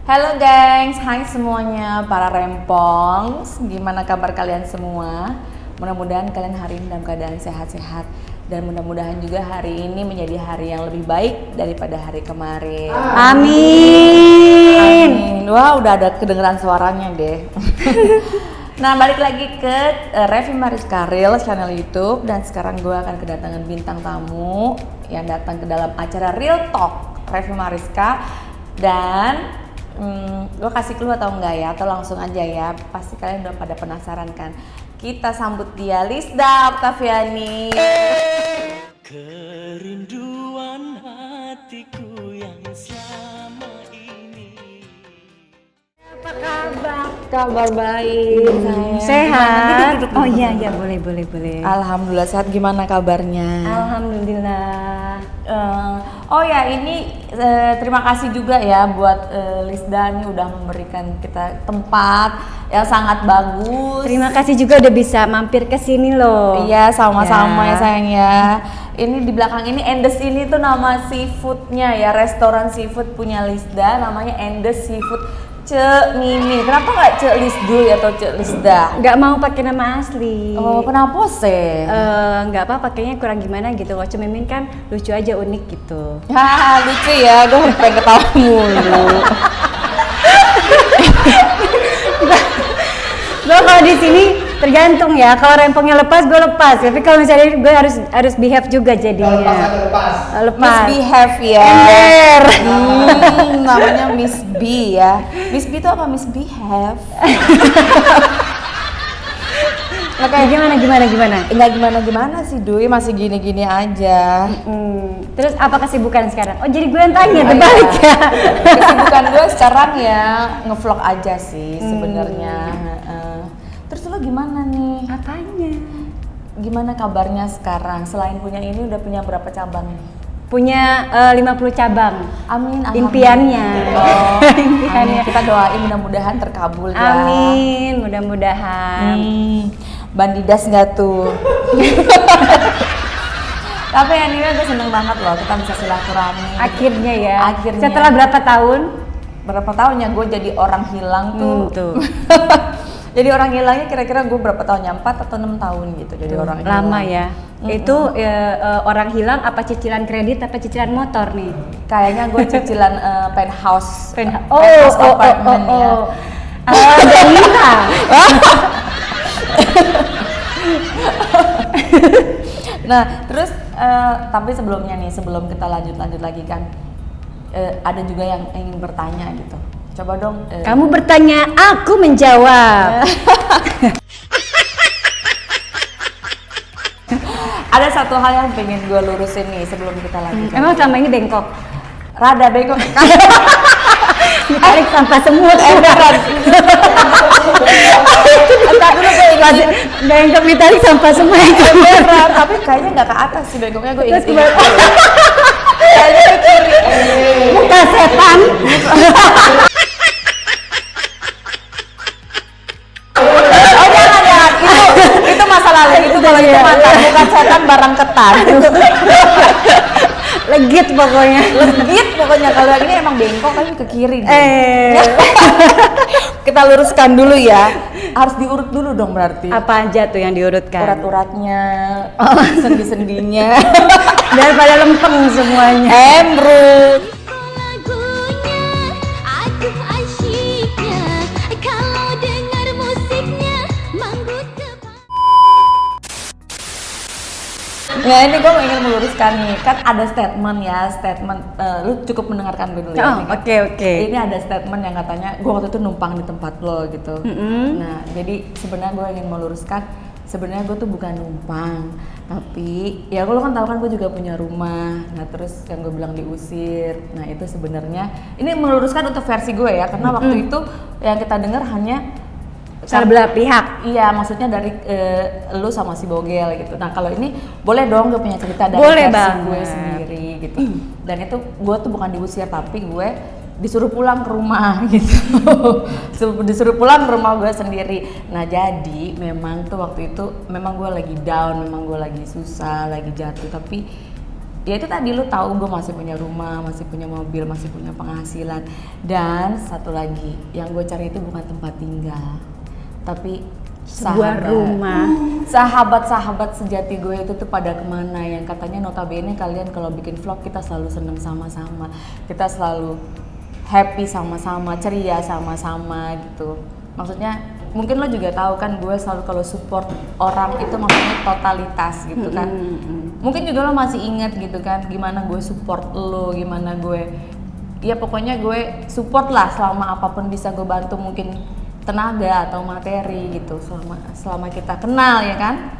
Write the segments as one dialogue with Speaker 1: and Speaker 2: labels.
Speaker 1: Halo gengs, hai semuanya para rempongs. Gimana kabar kalian semua? Mudah-mudahan kalian hari ini dalam keadaan sehat-sehat. Dan mudah-mudahan juga hari ini menjadi hari yang lebih baik daripada hari kemarin.
Speaker 2: Amin.
Speaker 1: Amin. Wah, udah ada kedengeran suaranya deh. Nah, balik lagi ke Revi Mariska Real channel YouTube. Dan sekarang gue akan kedatangan bintang tamu yang datang ke dalam acara Real Talk Revi Mariska. Dan gue kasih clue atau enggak ya, atau langsung aja ya, pasti kalian udah pada penasaran kan. Kita sambut dia, Lisda Oktaviani.
Speaker 3: Kerinduan hatiku yang selama ini.
Speaker 2: Apa kabar?
Speaker 1: Kabar baik, sayang.
Speaker 2: Sehat?
Speaker 1: Duduk.
Speaker 2: Oh iya, boleh.
Speaker 1: Alhamdulillah sehat, gimana kabarnya?
Speaker 2: Alhamdulillah.
Speaker 1: Oh ya, ini terima kasih juga ya buat Lisda nih udah memberikan kita tempat yang sangat bagus.
Speaker 2: Terima kasih juga udah bisa mampir ke sini loh.
Speaker 1: Iya, sama-sama ya sayang ya. Ini di belakang ini Endes ini tuh nama seafoodnya ya, restoran seafood punya Lisda, namanya Endes Seafood Cek Mimi. Kenapa nggak Cek Lisdu atau Cek Lisda?
Speaker 2: Nggak mau pakai nama asli.
Speaker 1: Oh, kenapa sih?
Speaker 2: Nggak apa, pakainya kurang gimana gitu. Wah, Mimin kan lucu aja, unik gitu.
Speaker 1: Haha, lucu ya, gue pengen ketawa mulu.
Speaker 2: Gue kalau di sini tergantung ya. Kalau rempongnya lepas, gue lepas. Tapi kalau misalnya gue harus behave juga jadinya. Lepas.
Speaker 1: Misbehave ya.
Speaker 2: Ember.
Speaker 1: Namanya Miss B ya. Miss B itu apa? Misbehave.
Speaker 2: Oke, gimana?
Speaker 1: Enggak gimana sih Dwi, masih gini-gini aja.
Speaker 2: Terus apa kesibukan sekarang? Oh, jadi gue yang tanya, terbalik ya.
Speaker 1: Kesibukan gue sekarang ya ngevlog aja sih sebenarnya. Terus lo gimana nih?
Speaker 2: Apanya?
Speaker 1: Gimana kabarnya sekarang? Selain punya ini udah punya berapa cabang nih?
Speaker 2: Punya 50 cabang.
Speaker 1: Amin.
Speaker 2: Impiannya.
Speaker 1: Oh,
Speaker 2: Impiannya.
Speaker 1: amin. Kita doain mudah-mudahan terkabul ya.
Speaker 2: Amin, mudah-mudahan.
Speaker 1: Bandidas nggak tuh? Tapi anyway gue seneng banget loh kita bisa silaturahmi.
Speaker 2: Akhirnya ya.
Speaker 1: Akhirnya.
Speaker 2: Setelah berapa tahun?
Speaker 1: Berapa tahun ya gue jadi orang hilang tuh.
Speaker 2: Tuh.
Speaker 1: Jadi orang hilangnya kira-kira gue berapa tahunnya? 4 atau 6 tahun gitu jadi orang hilang.
Speaker 2: Lama ya. Itu orang hilang apa cicilan kredit apa cicilan motor nih?
Speaker 1: Kayaknya gue cicilan penthouse.
Speaker 2: Oh,
Speaker 1: apartment ya.
Speaker 2: Dan hilang.
Speaker 1: Nah terus tapi sebelumnya nih, sebelum kita lanjut lagi kan, ada juga yang ingin bertanya gitu. Coba dong.
Speaker 2: Kamu bertanya, aku menjawab.
Speaker 1: Ada satu hal yang pengen gue lurusin nih sebelum kita lanjut.
Speaker 2: Emang selama ini bengkok?
Speaker 1: Rada bengkok.
Speaker 2: Ditarik sampah semut.
Speaker 1: Beneran. Entar dulu gue ingat.
Speaker 2: Bengkok ditarik sampah semut.
Speaker 1: Beneran, tapi kayaknya nggak ke atas sih bengkoknya, gue ingat. Kayaknya ke kiri.
Speaker 2: Muka setan.
Speaker 1: Oh jangan. Itu masa lalu. Itu kalau itu mantan, bukan setan barang ketan.
Speaker 2: Legit
Speaker 1: pokoknya kalau yang ini emang bengkok tapi ke kiri. Kita luruskan dulu ya. Harus diurut dulu dong berarti.
Speaker 2: Apa aja tuh yang diurutkan?
Speaker 1: Urat-uratnya, sendi-sendinya.
Speaker 2: Biar pada lempeng semuanya.
Speaker 1: Embrut.
Speaker 4: Lagunya, aduh asyiknya, kalau dengar musiknya, manggut depan.
Speaker 1: Nah ini gue ingin meluruskan nih, kan ada statement, lu cukup mendengarkan gue dulu ya.
Speaker 2: Oh, oke.
Speaker 1: Ini ada statement yang katanya gue waktu itu numpang di tempat lo gitu. Nah jadi sebenarnya gue ingin meluruskan, sebenarnya gue tuh bukan numpang, tapi ya lo kan tahu kan gue juga punya rumah. Nah terus yang gue bilang diusir, nah itu sebenarnya ini meluruskan untuk versi gue ya, karena waktu itu yang kita dengar hanya
Speaker 2: Salah belah pihak.
Speaker 1: Iya, maksudnya dari lu sama si Bogel gitu. Nah kalau ini boleh dong gue punya cerita dari
Speaker 2: Boleh
Speaker 1: versi
Speaker 2: banget.
Speaker 1: gue sendiri gitu. Dan itu gue tuh bukan diusir, tapi gue disuruh pulang ke rumah gitu. Disuruh pulang ke rumah gue sendiri. Nah jadi memang tuh waktu itu memang gue lagi down, memang gue lagi susah, lagi jatuh. Tapi ya itu tadi lu tahu gue masih punya rumah, masih punya mobil, masih punya penghasilan. Dan satu lagi, yang gue cari itu bukan tempat tinggal, tapi
Speaker 2: Sebuah rumah.
Speaker 1: Sahabat-sahabat sejati gue itu tuh pada kemana, yang katanya notabene kalian kalau bikin vlog kita selalu seneng sama-sama, kita selalu happy sama-sama, ceria sama-sama gitu. Maksudnya mungkin lo juga tahu kan, gue selalu kalau support orang itu maksudnya totalitas gitu kan. Mungkin juga lo masih ingat gitu kan gimana gue support lo, gimana gue, ya pokoknya gue support lah selama apapun bisa gue bantu, mungkin tenaga atau materi gitu, selama kita kenal ya kan.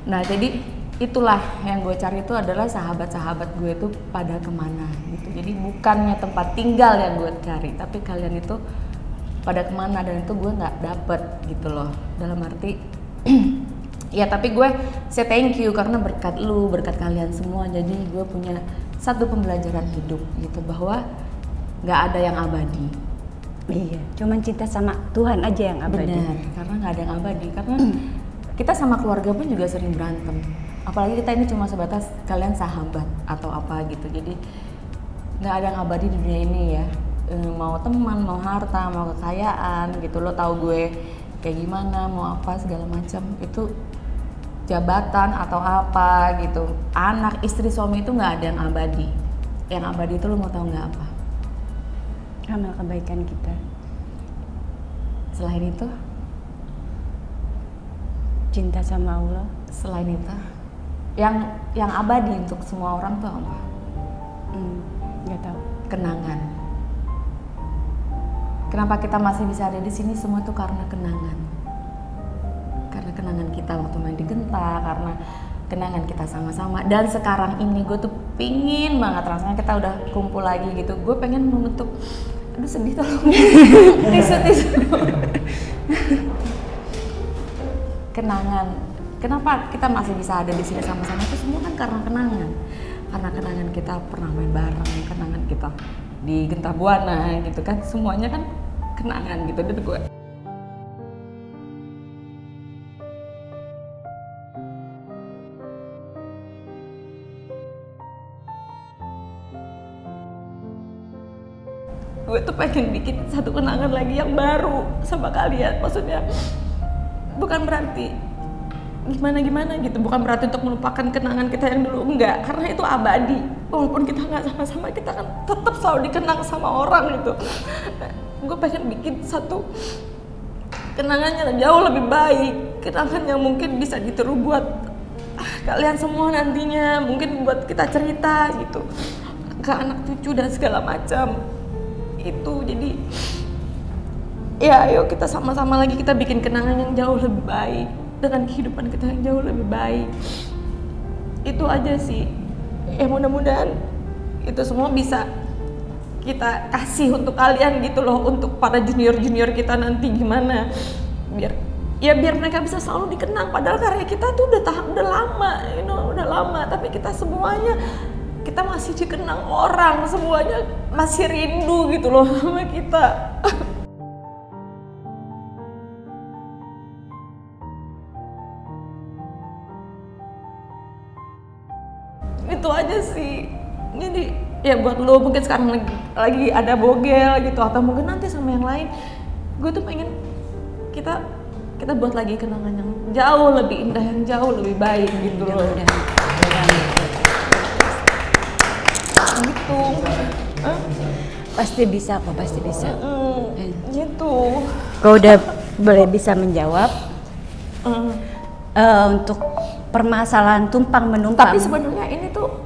Speaker 1: Nah jadi itulah yang gue cari itu adalah sahabat-sahabat gue itu pada kemana gitu. Jadi bukannya tempat tinggal yang gue cari, tapi kalian itu pada kemana, dan itu gue nggak dapet gitu loh. Dalam arti ya tapi gue say thank you karena berkat lu, berkat kalian semua, jadi gue punya satu pembelajaran hidup gitu, bahwa nggak ada yang abadi.
Speaker 2: Iya, cuman cinta sama Tuhan aja yang abadi.
Speaker 1: Benar, karena nggak ada yang abadi. Karena kita sama keluarga pun juga sering berantem. Apalagi kita ini cuma sebatas kalian sahabat atau apa gitu. Jadi nggak ada yang abadi di dunia ini ya. Mau teman, mau harta, mau kekayaan gitu. Lo tahu gue kayak gimana, mau apa segala macam itu, jabatan atau apa gitu. Anak, istri, suami itu nggak ada yang abadi. Yang abadi itu lo mau tahu nggak apa?
Speaker 2: Amal kebaikan kita.
Speaker 1: Selain itu,
Speaker 2: Cinta sama Allah.
Speaker 1: selain itu, yang abadi untuk semua orang tuh apa?
Speaker 2: Nggak tahu.
Speaker 1: Kenangan. Kenapa kita masih bisa ada di sini semua itu karena kenangan. Karena kenangan kita waktu main di Genta, karena kenangan kita sama-sama. Dan sekarang ini gue tuh pingin banget, rasanya kita udah kumpul lagi gitu. Gue pengen menutup, aduh sedih tolong. tisu. Kenangan. Kenapa kita masih bisa ada di sini sama-sama itu semua kan karena kenangan. Karena kenangan kita pernah main bareng, kenangan kita di Genta Buana gitu kan. Semuanya kan kenangan gitu dari gue. Gue tuh pengen bikin satu kenangan lagi yang baru sama kalian. Maksudnya bukan berarti gimana gitu, bukan berarti untuk melupakan kenangan kita yang dulu, enggak, karena itu abadi. Walaupun kita nggak sama-sama, kita kan tetap selalu dikenang sama orang gitu. Gue pengen bikin satu kenangan yang jauh lebih baik, kenangan yang mungkin bisa ditiru buat kalian semua nantinya, mungkin buat kita cerita gitu ke anak cucu dan segala macam itu. Jadi ya ayo kita sama-sama lagi, kita bikin kenangan yang jauh lebih baik dengan kehidupan kita yang jauh lebih baik. Itu aja sih ya, mudah-mudahan itu semua bisa kita kasih untuk kalian gitu loh, untuk para junior kita nanti gimana, biar mereka bisa selalu dikenang. Padahal karya kita tuh udah lama, udah lama, tapi kita semuanya kita masih dikenang orang, semuanya masih rindu gitu loh sama kita. Itu aja sih. Jadi ya buat lo mungkin sekarang lagi ada bogel gitu, atau mungkin nanti sama yang lain, gue tuh pengen kita buat lagi kenangan yang jauh lebih indah, yang jauh lebih baik gitu loh. Gitu.
Speaker 2: Pasti bisa kok, pasti bisa.
Speaker 1: Gitu.
Speaker 2: Kau udah boleh bisa menjawab untuk permasalahan tumpang menumpang.
Speaker 1: Tapi sebenarnya ini tuh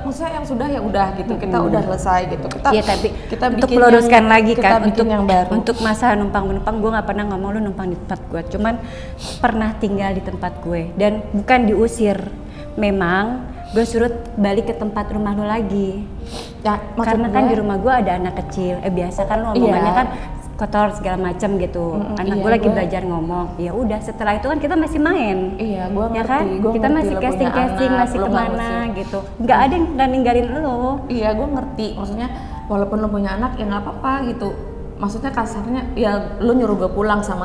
Speaker 1: maksudnya yang sudah ya udah gitu, kita udah selesai gitu.
Speaker 2: Iya, tapi
Speaker 1: kita
Speaker 2: untuk
Speaker 1: bikin
Speaker 2: meluruskan
Speaker 1: yang,
Speaker 2: lagi
Speaker 1: kita
Speaker 2: kan,
Speaker 1: bikin
Speaker 2: untuk
Speaker 1: yang baru.
Speaker 2: Untuk masalah numpang menumpang, gue nggak pernah ngomong lu numpang di tempat gue, cuman pernah tinggal di tempat gue dan bukan diusir. Memang gue suruh balik ke tempat rumah lu lagi.
Speaker 1: Ya,
Speaker 2: Karena kan di rumah gue ada anak kecil. Biasa kan lu omongannya kan kotor segala macam gitu. Anak gue lagi belajar ngomong. Ya udah, setelah itu kan kita masih main.
Speaker 1: Iya, gue ngerti.
Speaker 2: Ya kan? Kita masih casting, masih kemana gitu. Nggak ada yang ninggalin lo.
Speaker 1: Iya, gue ngerti. Maksudnya walaupun lo punya anak ya nggak apa-apa gitu. Maksudnya kasarnya ya lo nyuruh gue pulang sama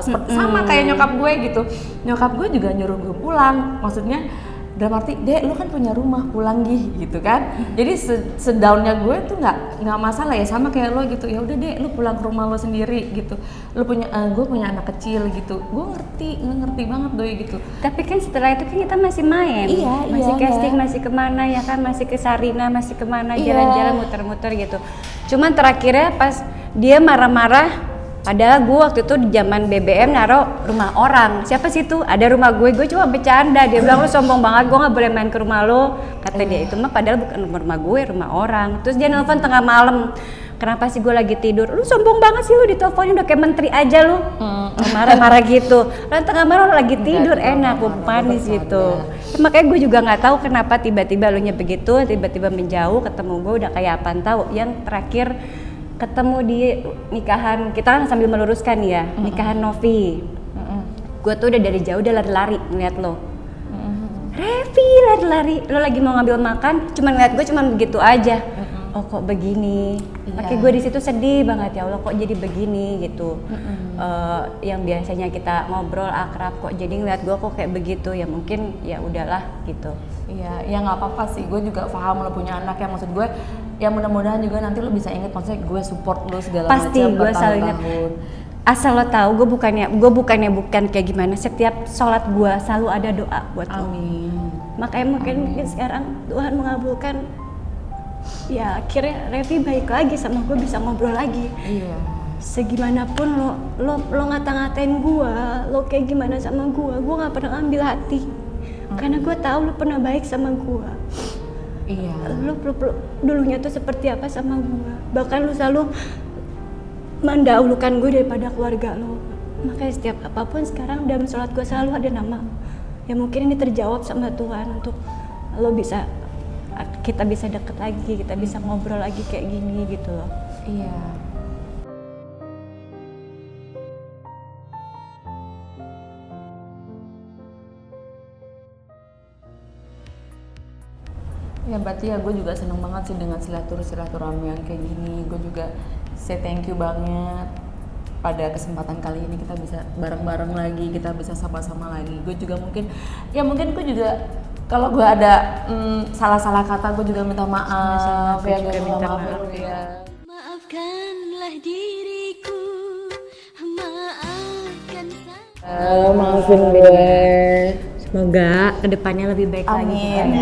Speaker 1: kayak nyokap gue gitu. Nyokap gue juga nyuruh gue pulang. Maksudnya dalam arti, Dek, lu kan punya rumah, pulang gitu kan. Jadi sedownnya gue tuh nggak masalah ya, sama kayak lo gitu. Ya udah Dek, lu pulang ke rumah lo sendiri gitu. Lu punya, gue punya anak kecil gitu. Gue ngerti banget Doi gitu.
Speaker 2: Tapi kan setelah itu kan kita masih main, masih casting, masih kemana ya kan, masih ke Sarina, masih kemana, jalan-jalan muter-muter gitu. Cuman terakhirnya pas dia marah-marah, padahal gue waktu itu di zaman BBM naruh rumah orang. Siapa sih itu? Ada rumah gue cuma bercanda. Dia bilang lu sombong banget, gue nggak boleh main ke rumah lo. Kata dia itu mah padahal bukan rumah gue, rumah orang. Terus dia nelfon tengah malam. Kenapa sih gue lagi tidur? Lu sombong banget sih lu, diteleponin udah kayak menteri aja lu. Marah-marah gitu. Lalu tengah malam lagi tidur, enak, gue panis gitu. Makanya gue juga nggak tahu kenapa tiba-tiba lu nya begitu, tiba-tiba menjauh, ketemu gue udah kayak apaan tahu. Yang terakhir ketemu di nikahan, kita kan sambil meluruskan ya, nikahan Novi. Gue tuh udah dari jauh udah lari-lari ngeliat lo. Revi lari-lari, lo lagi mau ngambil makan, cuman ngeliat gue cuman begitu aja. Oh kok begini, makanya gue di situ sedih banget, ya Allah kok jadi begini gitu. Yang biasanya kita ngobrol akrab kok jadi ngeliat gue kok kayak begitu, ya mungkin ya udahlah gitu.
Speaker 1: Iya, ya nggak apa-apa sih. Gue juga paham lo punya anak ya, maksud gue ya mudah-mudahan juga nanti lo bisa inget, maksudnya gue support lo segala macam.
Speaker 2: Pasti gue selalu inget. Asal lo tahu, gue bukan kayak gimana. Setiap sholat gue selalu ada doa buat lo.
Speaker 1: Amin.
Speaker 2: Makanya mungkin sekarang Tuhan mengabulkan. Ya akhirnya Revi baik lagi sama gue, bisa ngobrol lagi.
Speaker 1: Iya.
Speaker 2: Segimanapun lo ngata-ngatain gue, lo kayak gimana sama gue nggak pernah ambil hati. Karena gue tahu lo pernah baik sama gue.
Speaker 1: Iya.
Speaker 2: Lo dulunya tuh seperti apa sama gue. Bahkan lo selalu mendahulukan gue daripada keluarga lo. Makanya setiap apapun sekarang dalam sholat gue selalu ada nama. Ya mungkin ini terjawab sama Tuhan untuk lo kita bisa deket lagi, kita bisa ngobrol lagi kayak gini gitu loh.
Speaker 1: Iya. Ya berarti ya gue juga seneng banget sih dengan silaturahmi yang kayak gini. Gue juga say thank you banget pada kesempatan kali ini kita bisa bareng-bareng lagi, kita bisa sama-sama lagi. Gue juga mungkin gue juga kalau gue ada salah-salah kata gue juga minta maaf.
Speaker 2: Gue juga minta maaf
Speaker 1: ya.
Speaker 4: Maafkanlah diriku, maafkan saya.
Speaker 1: Maafin gue.
Speaker 2: Semoga kedepannya lebih baik lagi.
Speaker 1: Amin.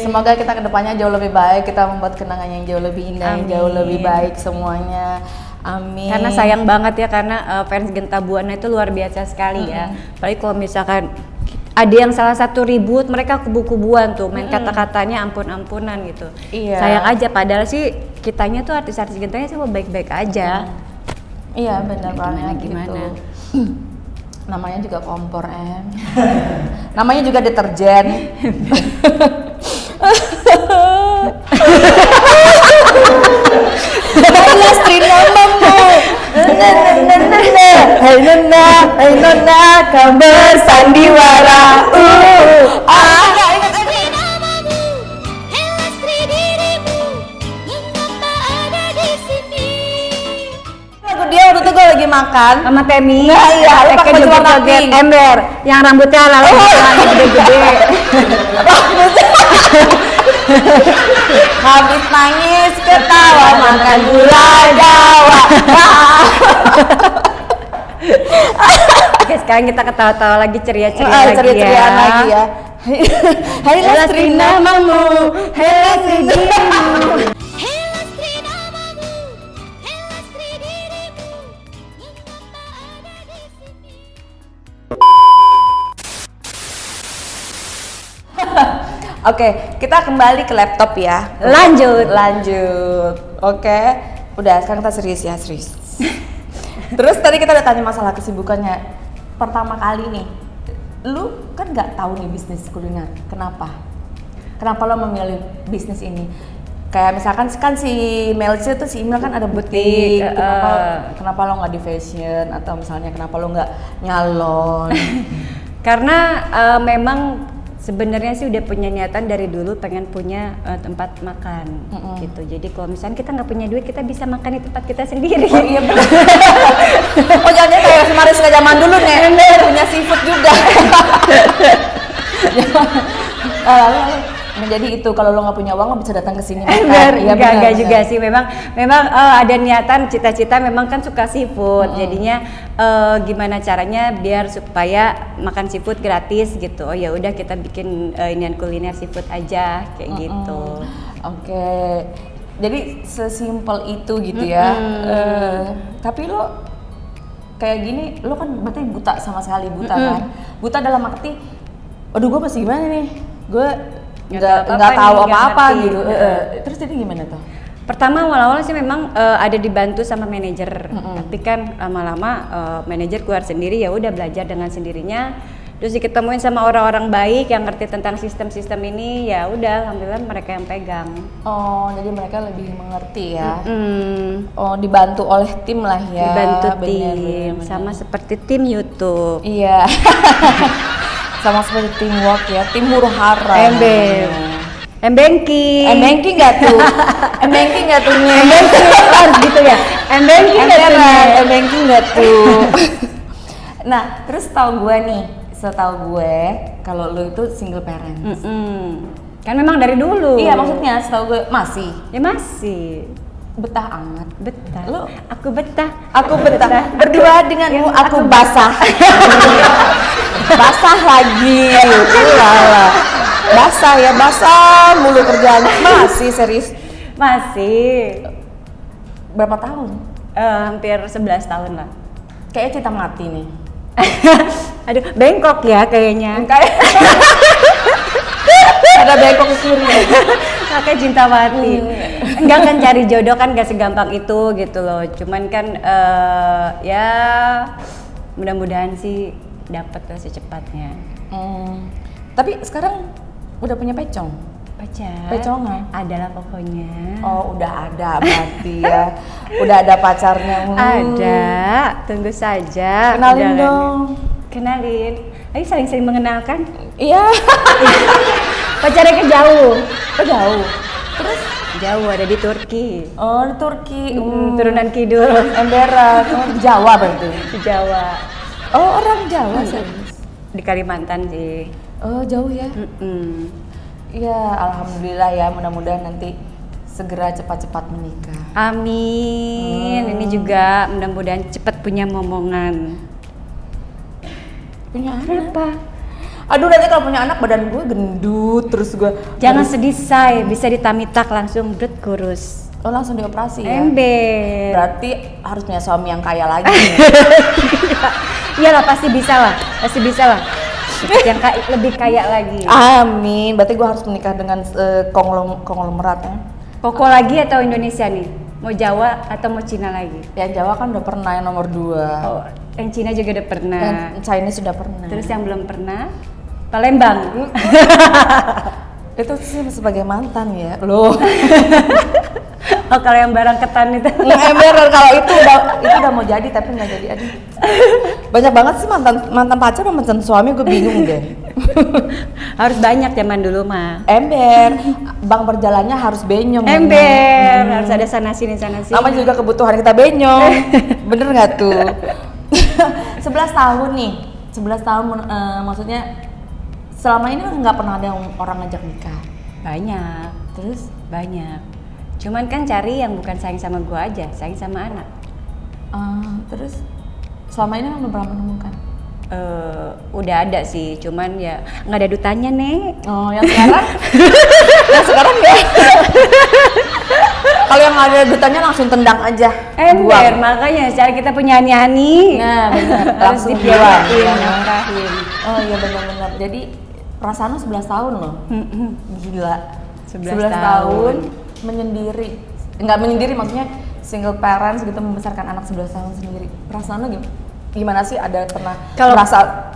Speaker 1: Semoga kita kedepannya jauh lebih baik, kita membuat kenangan yang jauh lebih indah, yang jauh lebih baik semuanya. Amin.
Speaker 2: Karena sayang banget ya, karena fans Genta Buana itu luar biasa sekali ya. Apalagi kalau misalkan ada yang salah satu ribut, mereka kubu-kubuan tuh, main kata-katanya ampun-ampunan gitu.
Speaker 1: Iya.
Speaker 2: Sayang aja, padahal sih kitanya tuh artis-artis Gentanya sih baik-baik aja.
Speaker 1: Iya benar banget
Speaker 2: Gimana?
Speaker 1: gitu. Namanya juga kompor namanya juga deterjen. Lastri namamu. Hai nona, kamu sandiwara.
Speaker 4: Lestri namamu, lestri dirimu, mengapa ada di sini?
Speaker 1: Lagu dia waktu itu gue lagi makan
Speaker 2: Sama Temi.
Speaker 1: Nah, iya, lu pakai baju warna pink.
Speaker 2: ember yang rambutnya lalu gede-gede.
Speaker 1: habis nangis ketawa makan gula Jawa.
Speaker 2: Oke, sekarang kita ketawa-tawa lagi, ceria-ceria lagi
Speaker 1: ceria-ceriaan
Speaker 2: ya.
Speaker 1: lagi ya. Hai Lastri namamu, hai Lastri dirimu.
Speaker 4: Lestri namamu, lestri dirimu, mengapa ada di sini?
Speaker 1: Oke, kita kembali ke laptop ya.
Speaker 2: Lanjut.
Speaker 1: Oke, udah sekarang kita serius ya, serius. Terus tadi kita udah tanya masalah kesibukannya. Pertama kali nih, lu kan nggak tahu nih bisnis kuliner. Kenapa? Kenapa lo memilih bisnis ini? Kayak misalkan kan si Melci tuh, si Imel kan ada butik. Kenapa lo nggak di fashion, atau misalnya kenapa lo nggak nyalon?
Speaker 2: Karena memang sebenarnya sih udah punya niatan dari dulu pengen punya tempat makan gitu. Jadi kalau misalnya kita nggak punya duit, kita bisa makan di tempat kita sendiri.
Speaker 1: Oh iya benar. Oh jangan kayak si Mariska zaman dulu nih, punya seafood juga. Lalu menjadi itu kalau lo nggak punya uang lo bisa datang ke sini makan. Iya,
Speaker 2: Enggak juga sih, memang ada niatan, cita-cita memang kan suka seafood, jadinya gimana caranya biar supaya makan seafood gratis gitu. Oh ya udah kita bikin inian kuliner seafood aja kayak gitu.
Speaker 1: Oke. Jadi sesimpel itu gitu ya. Tapi lo kayak gini, lo kan berarti buta sama sekali kan? Buta dalam arti, aduh gue masih gimana nih? Gue nggak tahu apa-apa gitu. Terus jadi gimana tuh?
Speaker 2: Pertama awal-awal sih memang ada dibantu sama manajer, tapi kan lama-lama manajer keluar sendiri, ya udah belajar dengan sendirinya. Terus diketemuin sama orang-orang baik yang ngerti tentang sistem-sistem ini, ya udah alhamdulillah mereka yang pegang.
Speaker 1: Oh, jadi mereka lebih mengerti ya. Oh, dibantu oleh tim lah ya.
Speaker 2: Dibantu
Speaker 1: Bener,
Speaker 2: tim,
Speaker 1: bener.
Speaker 2: sama seperti tim YouTube.
Speaker 1: Iya. Sama seperti teamwork ya, tim huru hara.
Speaker 2: M-banking.
Speaker 1: M-banking nggak tuh? M-banking nggak tuh?
Speaker 2: M-banking harus gitu ya. M-banking nggak tuh?
Speaker 1: M-banking nggak tuh? Nah, terus setahu gue kalau lu itu single parent.
Speaker 2: Kan memang dari dulu.
Speaker 1: Iya, maksudnya setahu gue masih
Speaker 2: Ya masih.
Speaker 1: betah amat.
Speaker 2: Betah.
Speaker 1: Lu
Speaker 2: Aku betah.
Speaker 1: aku betah. Berdua denganmu aku basah. Basah lagi. Ulala. Basah mulu kerjaan. Masih serius.
Speaker 2: Masih.
Speaker 1: Berapa tahun?
Speaker 2: Hampir 11 tahun lah.
Speaker 1: Kayaknya cinta mati nih.
Speaker 2: Aduh, bengkok ya kayaknya.
Speaker 1: Kayak ada bengkok ke kiri.
Speaker 2: Kayak cinta mati. Enggak kan cari jodoh kan gak segampang itu gitu loh. Cuman kan ya mudah-mudahan sih dapat lah secepatnya.
Speaker 1: Tapi sekarang udah punya pecong?
Speaker 2: Pacar?
Speaker 1: Pecongan?
Speaker 2: Adalah pokoknya.
Speaker 1: Oh, udah ada berarti ya. Udah ada pacarnya.
Speaker 2: Ada, tunggu saja.
Speaker 1: Kenalin
Speaker 2: undangannya.
Speaker 1: dong.
Speaker 2: Kenalin. Ayo saling-saling mengenalkan.
Speaker 1: Iya.
Speaker 2: Pacarnya ke jauh.
Speaker 1: Jauh.
Speaker 2: Terus jauh ada di Turki.
Speaker 1: Oh, di Turki.
Speaker 2: Turunan kidul.
Speaker 1: Emberan. Oh, di Jawa berarti.
Speaker 2: Di Jawa.
Speaker 1: Oh, orang Jawa serius.
Speaker 2: Di Kalimantan sih.
Speaker 1: Oh, jauh ya. Ya, alhamdulillah ya. Mudah-mudahan nanti segera cepat-cepat menikah.
Speaker 2: Amin. Ini juga mudah-mudahan cepat punya momongan.
Speaker 1: Punya anak.
Speaker 2: Kenapa?
Speaker 1: Aduh, nanti kalau punya anak badan gue gendut terus gue.
Speaker 2: Jangan sedih say, bisa ditamitak langsung brut kurus.
Speaker 1: Oh, langsung dioperasi ya.
Speaker 2: Ember.
Speaker 1: Berarti harus punya suami yang kaya lagi.
Speaker 2: Iyalah pasti bisa lah, yang lebih kaya lagi.
Speaker 1: Amin. Berarti gue harus menikah dengan konglomerat ya.
Speaker 2: Koko lagi atau Indonesia nih? Mau Jawa atau mau Cina lagi?
Speaker 1: Yang Jawa kan udah pernah yang nomor 2.
Speaker 2: Oh, yang Cina juga udah pernah.
Speaker 1: Yang Chinese sudah pernah.
Speaker 2: Terus yang belum pernah? Palembang.
Speaker 1: Itu sih sebagai mantan ya. Loh.
Speaker 2: Oh, kalau yang barang ketan itu.
Speaker 1: Ember kalau itu udah mau jadi tapi nggak jadi. Aduh. Banyak banget sih mantan pacar sama mantan suami, gue bingung deh.
Speaker 2: Harus banyak zaman dulu mah.
Speaker 1: Ember, bank berjalannya harus benyong.
Speaker 2: Ember, harus ada sana sini.
Speaker 1: Namanya juga kebutuhan kita benyong. Bener nggak tuh? 11 tahun nih. 11 tahun maksudnya selama ini nggak pernah ada orang ngajak nikah.
Speaker 2: Banyak.
Speaker 1: Terus
Speaker 2: Banyak. Cuman kan cari yang bukan sayang sama gua aja, sayang sama anak.
Speaker 1: terus selama ini belum pernah menemukan.
Speaker 2: Udah ada sih, cuman ya nggak ada dutannya nek.
Speaker 1: Oh, yang sekarang? Yang sekarang ya? Kalau yang ada dutannya langsung tendang aja.
Speaker 2: Ember, makanya cara kita punya ani-ani.
Speaker 1: Nah, benar.
Speaker 2: Harus
Speaker 1: Langsung
Speaker 2: dibiayain,
Speaker 1: buang, ya.
Speaker 2: nafkahin.
Speaker 1: Oh iya benar-benar. Jadi perasaan lu 11 tahun loh. Gila.
Speaker 2: 11
Speaker 1: tahun menyendiri. Enggak menyendiri, maksudnya single parents gitu membesarkan anak 11 tahun sendiri. Perasaan lu gimana sih? Ada pernah
Speaker 2: Kalau-
Speaker 1: merasa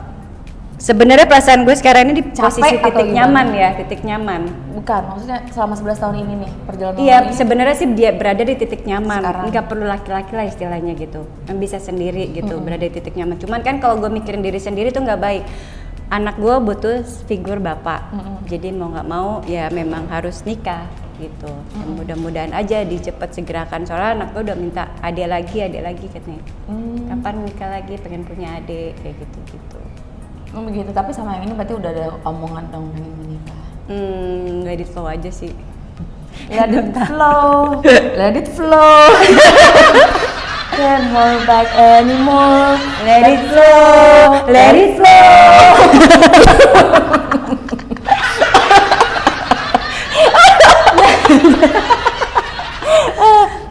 Speaker 2: Sebenarnya perasaan gue sekarang ini di posisi
Speaker 1: Capek atau
Speaker 2: titik
Speaker 1: gimana?
Speaker 2: nyaman ya, titik nyaman.
Speaker 1: bukan, maksudnya selama 11 tahun ini nih perjalanan
Speaker 2: Iya,
Speaker 1: ini.
Speaker 2: sebenarnya sih dia berada di titik nyaman.
Speaker 1: Sekarang.
Speaker 2: Nggak perlu laki-laki lah istilahnya gitu. Yang bisa sendiri gitu, berada di titik nyaman. Cuman kan kalau gue mikirin diri sendiri tuh nggak baik. Anak gue butuh figur bapak. Jadi mau nggak mau ya memang harus nikah gitu. Ya, mudah-mudahan aja dicepet segerakan, soalnya anak gue udah minta adik lagi katanya. Kapan nikah lagi, pengen punya adik kayak gitu.
Speaker 1: Oh begitu, tapi sama yang ini berarti udah ada omongan dong pengen menikah.
Speaker 2: Let it flow aja sih.
Speaker 1: Let it flow, let it flow. Can't hold back anymore.
Speaker 2: Let it flow, let it flow.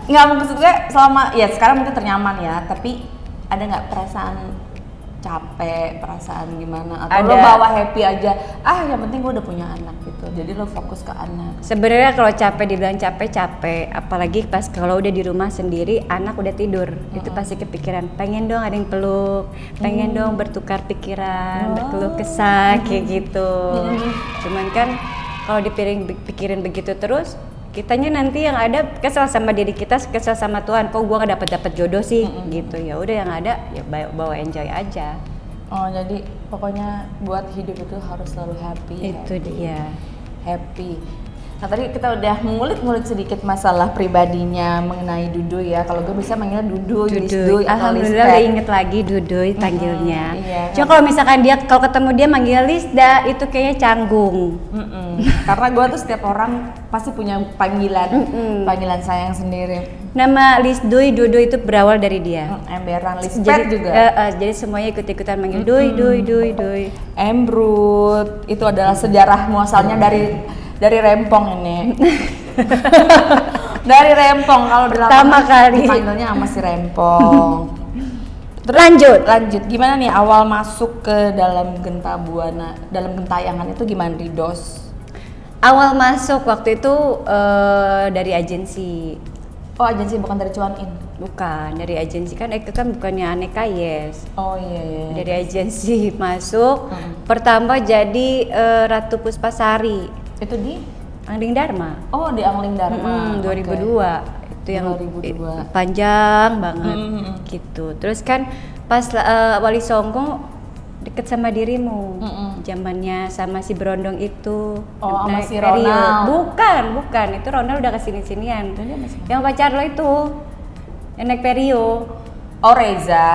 Speaker 1: Nggak, maksud gue selama ya sekarang mungkin ternyaman ya, tapi ada nggak perasaan capek, perasaan gimana? Atau lo
Speaker 2: Ada.
Speaker 1: bawa happy aja? Yang penting gue udah punya anak gitu, jadi lo fokus ke anak.
Speaker 2: Sebenarnya kalau capek dibilang capek, apalagi pas kalau udah di rumah sendiri, anak udah tidur, itu pasti kepikiran, pengen dong ada yang peluk, pengen dong bertukar pikiran, berkeluh kesah kayak gitu. Cuman kan kalau dipikirin begitu terus, kitanya nanti yang ada kesel sama diri kita, kesel sama Tuhan, kok gua nggak dapet jodoh sih, gitu. Ya udah yang ada ya bawa enjoy aja.
Speaker 1: Oh, jadi pokoknya buat hidup itu harus selalu happy.
Speaker 2: Itu dia.
Speaker 1: Happy. Nah, tadi kita udah mengulik-ngulik sedikit masalah pribadinya mengenai Dudu ya. Kalau gue bisa manggilnya Dudu, Lisduy, atau
Speaker 2: Alhamdulillah
Speaker 1: Listet.
Speaker 2: udah inget lagi Duduy panggilnya.
Speaker 1: Iya.
Speaker 2: Cuma kalau misalkan dia kalau ketemu dia manggil Lisda itu kayaknya canggung.
Speaker 1: Karena gue tuh setiap orang pasti punya panggilan sayang sendiri.
Speaker 2: Nama Lisduy, Dudu itu berawal dari dia.
Speaker 1: Emberan, Lispet juga.
Speaker 2: Jadi semuanya ikut-ikutan manggil Duy.
Speaker 1: Embrut itu adalah sejarah muasalnya dari Rempong ini. Dari Rempong, kalau di
Speaker 2: Pertama
Speaker 1: lapangan
Speaker 2: kali.
Speaker 1: dipanggilnya sama si Rempong.
Speaker 2: Lanjut.
Speaker 1: Gimana nih awal masuk ke dalam Genta Buana, dalam gentayangan itu gimana Ridos?
Speaker 2: Awal masuk waktu itu dari agensi.
Speaker 1: Oh, agensi bukan dari Cuan In.
Speaker 2: Bukan, dari agensi kan itu kan bukannya Aneka Yes.
Speaker 1: Oh iya.
Speaker 2: Dari agensi masuk. Pertama jadi Ratu Puspasari.
Speaker 1: Itu di
Speaker 2: Angling Dharma.
Speaker 1: Oh, di Angling Dharma.
Speaker 2: 2002. Itu yang
Speaker 1: 2002.
Speaker 2: Panjang banget gitu. Terus kan pas Wali Songo deket sama dirimu. Zamannya sama si Berondong itu.
Speaker 1: Oh, sama
Speaker 2: naik
Speaker 1: si
Speaker 2: Vario.
Speaker 1: Ronald.
Speaker 2: Bukan. Itu Ronald udah kesini-sinian. Yang pacar lo itu. Yang naik Vario.
Speaker 1: Oh, Reza.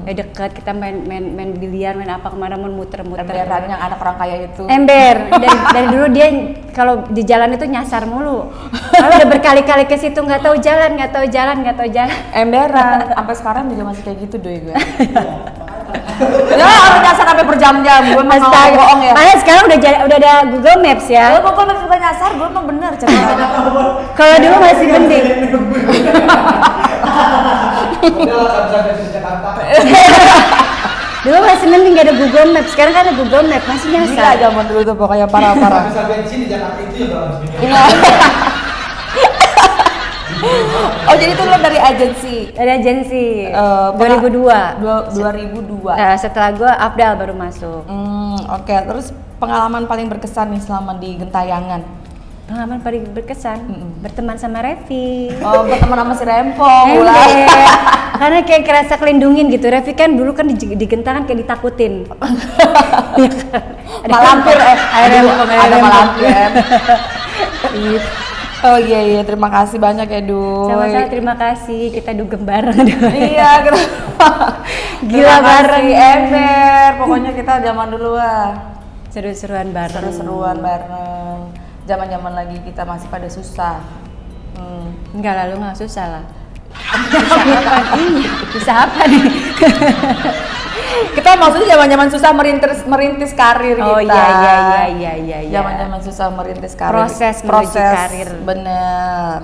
Speaker 2: Deket kita main biliar, main apa kemana muter-muter.
Speaker 1: Emberan yang anak orang kaya itu.
Speaker 2: Ember dari dulu dia kalau di jalan itu nyasar mulu. Kalau udah berkali-kali ke situ nggak tahu jalan.
Speaker 1: Emberan, sampai sekarang juga masih kayak gitu doi gue. Ya, orang nyasar sampai berjam-jam. Gue mah mau bohong ya.
Speaker 2: Makanya sekarang udah ada Google Maps ya.
Speaker 1: Gue pokoknya suka nyasar, gue mah bener ceritanya.
Speaker 2: Kalau dulu masih mending. Dulu masih mending gak ada Google Maps. Sekarang kan ada Google Maps, masih
Speaker 1: Gila
Speaker 2: nyasar.
Speaker 1: zaman dulu tuh pokoknya parah-parah.
Speaker 5: Bisa bensin di Jakarta itu ya kalau harus
Speaker 1: Iya. Oh, jadi itu lo dari agensi.
Speaker 2: Dari agensi.
Speaker 1: 2002.
Speaker 2: 2002. Nah, setelah gue Afdal baru masuk.
Speaker 1: Oke. Terus pengalaman paling berkesan nih selama di gentayangan?
Speaker 2: Pengalaman paling berkesan berteman sama Revi.
Speaker 1: Oh, berteman sama si Rempong.
Speaker 2: Karena kayak kerasa kelindungin gitu. Revi kan dulu kan di Genta kan kayak ditakutin.
Speaker 1: Malampir ada malampir.
Speaker 2: Gitu.
Speaker 1: Oh iya, terima kasih banyak ya Du.
Speaker 2: Sama-sama, terima kasih, kita dugem bareng.
Speaker 1: Iya,
Speaker 2: Gila bareng.
Speaker 1: Ember, pokoknya kita zaman dulu
Speaker 2: Seru-seruan bareng.
Speaker 1: seru-seruan bareng. Zaman-zaman lagi kita masih pada susah.
Speaker 2: Enggak, lalu nggak susah lah. Susah apa nih?
Speaker 1: Kita maksudnya zaman-zaman susah merintis karir kita.
Speaker 2: Oh iya.
Speaker 1: Zaman-zaman susah merintis karir.
Speaker 2: Proses menuju karir.
Speaker 1: Bener.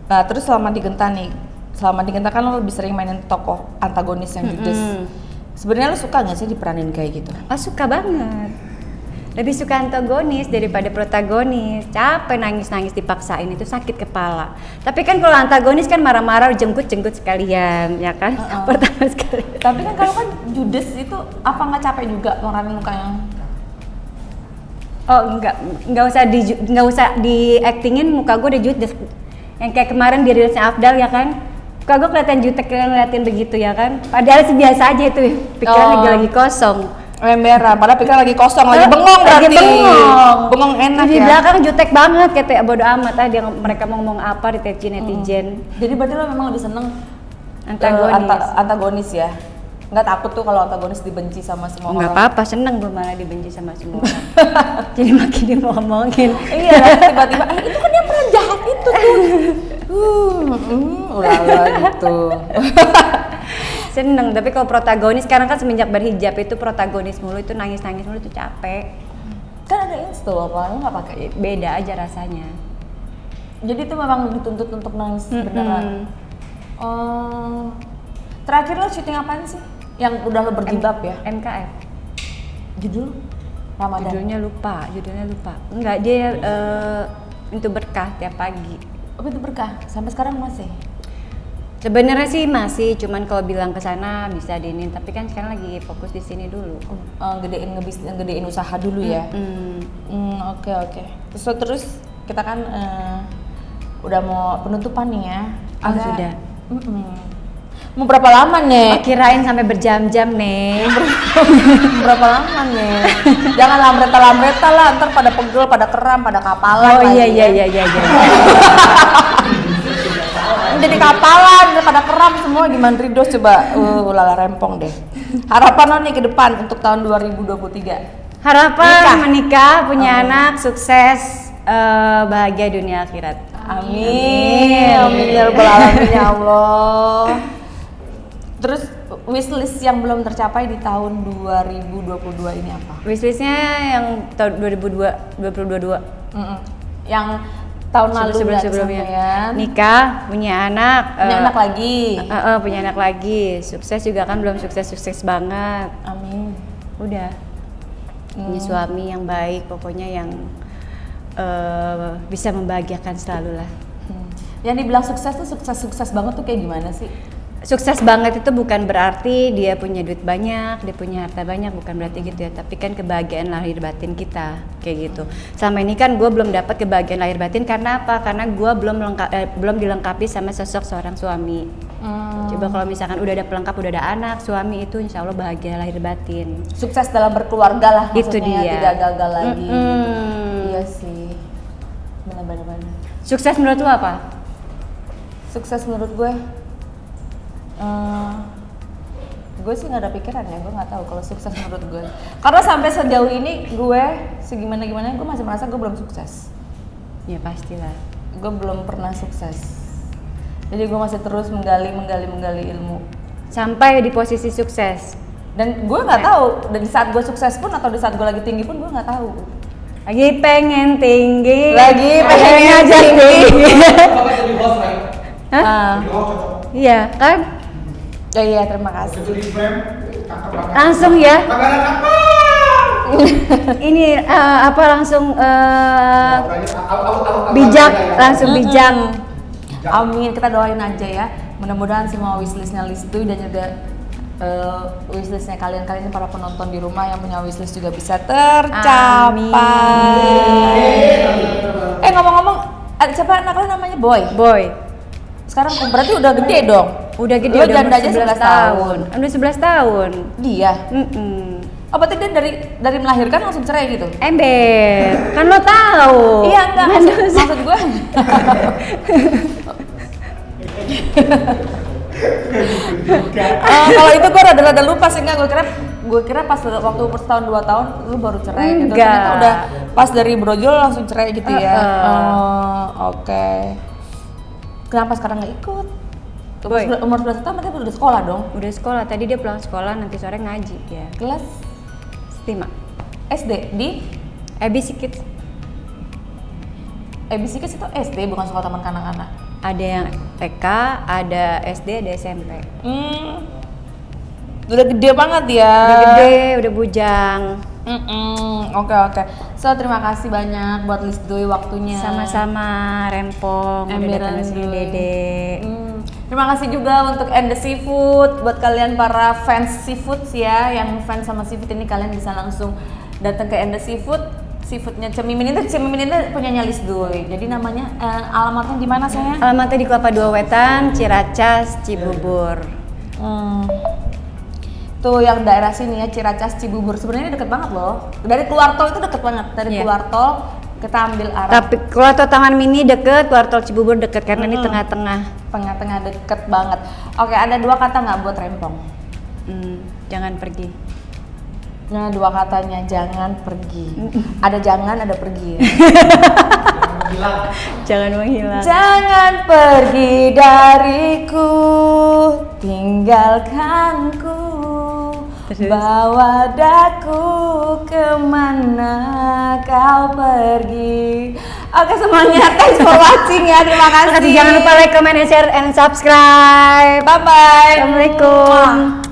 Speaker 1: Nah, terus selama di Genta kan lo lebih sering mainin tokoh antagonis yang judes. Sebenarnya lo suka nggak sih diperanin kayak gitu?
Speaker 2: Oh, suka banget. Lebih suka antagonis daripada protagonis. Capek nangis-nangis dipaksain itu sakit kepala. Tapi kan kalau antagonis kan marah-marah jenggut-jenggut sekalian, ya kan? Pertama sekali.
Speaker 1: Tapi kan kalau kan judes itu apa nggak capek juga ngeranin mukanya?
Speaker 2: Oh, enggak usah di-actingin muka gue udah judes. Yang kayak kemarin di Reelsnya Afdal ya kan? Muka gue kelihatan jutek ngeliatin begitu ya kan? Padahal sih biasa aja itu, pikiran lagi kosong.
Speaker 1: Merah, padahal pikiran lagi kosong, lagi bengong berarti. Bengong enak
Speaker 2: di
Speaker 1: ya.
Speaker 2: Di belakang jutek banget, kayak bodo amat dia mereka mau ngomong apa di netizen.
Speaker 1: Jadi berarti lo memang lebih seneng
Speaker 2: Antagonis.
Speaker 1: antagonis ya? Nggak takut tuh kalau antagonis dibenci sama semua
Speaker 2: Nggak
Speaker 1: orang?
Speaker 2: apa-apa, seneng gue malah dibenci sama semua orang. Jadi makin diomongin.
Speaker 1: Iya, tiba-tiba, itu kan dia pernah jahat itu tuh. Ulah gitu.
Speaker 2: Seneng, tapi kalau protagonis sekarang kan semenjak berhijab itu protagonis mulu, itu nangis-nangis mulu, itu capek.
Speaker 1: Kan ada install apa, lu nggak pakai?
Speaker 2: Beda aja rasanya.
Speaker 1: Jadi itu memang dituntut untuk nangis beneran. Oh, terakhir lo syuting apaan sih? Yang udah lo berjilbab ya?
Speaker 2: MKF.
Speaker 1: Judul? Ramadan.
Speaker 2: Judulnya lupa. Enggak, dia itu berkah tiap pagi.
Speaker 1: Oh, itu berkah. Sampai sekarang masih.
Speaker 2: Sebenarnya sih masih, cuman kalau bilang ke sana bisa diinin, tapi kan sekarang lagi fokus di sini dulu.
Speaker 1: Gedein usaha dulu ya. Oke. Terus kita kan udah mau penutupan nih ya.
Speaker 2: Sudah.
Speaker 1: Mau berapa lama nih?
Speaker 2: Kirain sampai berjam-jam nih.
Speaker 1: Berapa lama nih? Jangan lambreta lah, ntar pada pegel, pada kram, pada kapalan.
Speaker 2: Oh
Speaker 1: lagi
Speaker 2: iya.
Speaker 1: ya. Jadi kapalan, pada kram semua. Gimana Rido coba? Lala rempong deh. Harapan lo nih ke depan untuk tahun 2023?
Speaker 2: Harapan menikah, punya anak, sukses, bahagia dunia akhirat.
Speaker 1: Amin ya rabbal alamin ya Allah. Terus wishlist yang belum tercapai di tahun 2022 ini apa?
Speaker 2: Wishlistnya yang tahun 2022.
Speaker 1: Yang tahun lalu
Speaker 2: sebelumnya
Speaker 1: kesampaian.
Speaker 2: Nikah, punya anak,
Speaker 1: punya anak lagi.
Speaker 2: Sukses juga kan belum sukses banget.
Speaker 1: Amin.
Speaker 2: Udah. Punya suami yang baik, pokoknya yang bisa membahagiakan selalu lah.
Speaker 1: Yang dibilang sukses tuh sukses banget tuh kayak gimana sih?
Speaker 2: Sukses banget itu bukan berarti dia punya duit banyak, dia punya harta banyak, bukan berarti gitu ya. Tapi kan kebahagiaan lahir batin kita kayak gitu. Selama ini kan gue belum dapat kebahagiaan lahir batin karena apa? Karena gue belum dilengkapi sama sosok seorang suami. Coba kalau misalkan udah ada pelengkap, udah ada anak, suami itu insya Allah bahagia lahir batin.
Speaker 1: Sukses dalam berkeluarga lah
Speaker 2: Itu
Speaker 1: maksudnya,
Speaker 2: dia.
Speaker 1: tidak gagal lagi. Gitu. Iya sih. Benar.
Speaker 2: Sukses menurut lo apa?
Speaker 1: Sukses menurut gue sih nggak ada pikiran ya, gue nggak tahu kalau sukses menurut gue. Karena sampai sejauh ini gue segimana gue masih merasa gue belum sukses.
Speaker 2: Ya pastilah.
Speaker 1: Gue belum pernah sukses. Jadi gue masih terus menggali ilmu.
Speaker 2: Sampai di posisi sukses.
Speaker 1: Dan gue nggak tahu. Dan di saat gue sukses pun atau di saat gue lagi tinggi pun gue nggak tahu.
Speaker 2: Lagi pengen tinggi.
Speaker 1: ngajar tinggi.
Speaker 5: Kalau jadi host lagi.
Speaker 2: Hah?
Speaker 5: Jadi host cocok.
Speaker 2: Iya kan?
Speaker 1: Oh iya, terima kasih.
Speaker 5: Itu di frame, cakep banget.
Speaker 2: Langsung ya.
Speaker 5: Kamera cakep.
Speaker 2: Ini langsung
Speaker 5: Au.
Speaker 2: bijak, langsung bijak.
Speaker 1: Amin, kita doain aja ya. Mudah-mudahan semua wishlistnya Lisdu dan juga wishlistnya kalian para penonton di rumah yang punya wishlist juga bisa tercapai. Ngomong-ngomong, siapa anak lo namanya
Speaker 2: Boy.
Speaker 1: Sekarang berarti udah gede dong.
Speaker 2: Udah gede,
Speaker 1: Lo
Speaker 2: udah
Speaker 1: janda aja 11 tahun.
Speaker 2: Udah 11 tahun.
Speaker 1: Dia. Oh, berarti dia dari melahirkan langsung cerai gitu?
Speaker 2: Ember, kan lo tahu.
Speaker 1: Iya, enggak. Maksud gue. Kalau itu gue rada-rada lupa sih, enggak. Gue kira pas waktu umur setahun 2 tahun lu baru cerai gitu.
Speaker 2: Enggak.
Speaker 1: Ternyata udah pas dari brojol langsung cerai gitu ya. Oke. Kenapa sekarang nggak ikut?
Speaker 2: Boy.
Speaker 1: Umur 11 tahun mereka udah sekolah dong.
Speaker 2: Udah sekolah, tadi dia pulang sekolah, nanti sore ngaji ya.
Speaker 1: Kelas
Speaker 2: 5.
Speaker 1: SD di
Speaker 2: ABC Kids.
Speaker 1: ABC Kids itu SD bukan sekolah taman kanak-kanak.
Speaker 2: Ada yang TK, ada SD, ada SMP.
Speaker 1: Udah gede banget ya.
Speaker 2: Udah gede, udah bujang.
Speaker 1: Oke. So terima kasih banyak buat Lisdoy waktunya.
Speaker 2: Sama-sama Rempong, udah datang ke sini Dede.
Speaker 1: Terima kasih juga untuk And The Seafood. Buat kalian para fans seafood ya, yang fans sama seafood ini kalian bisa langsung datang ke And The Seafood. Seafoodnya Cemimin itu punyanya Lisdoy. Jadi namanya alamatnya di mana sayang?
Speaker 2: Alamatnya di Kelapa Dua Wetan, Ciracas, Cibubur.
Speaker 1: Tuh yang daerah sini ya, Ciracas, Cibubur. Sebenarnya deket banget loh. Dari keluar tol itu deket banget. Dari keluar tol kita ambil arah.
Speaker 2: Tapi keluar tol Taman Mini deket, keluar tol Cibubur deket karena ini tengah-tengah.
Speaker 1: Tengah-tengah deket banget. Oke, ada 2 kata nggak buat Rempong?
Speaker 2: Jangan pergi.
Speaker 1: Nah, 2 katanya jangan pergi. Ada jangan, ada pergi. Ya.
Speaker 2: Jangan menghilang.
Speaker 1: Jangan pergi dariku, tinggalkanku,
Speaker 2: Terus?
Speaker 1: bawa daku kemana kau pergi. Oke semuanya, thanks for watching ya, terima kasih.
Speaker 2: Jangan lupa like, comment, and share, and subscribe.
Speaker 1: Bye bye.
Speaker 2: Assalamualaikum.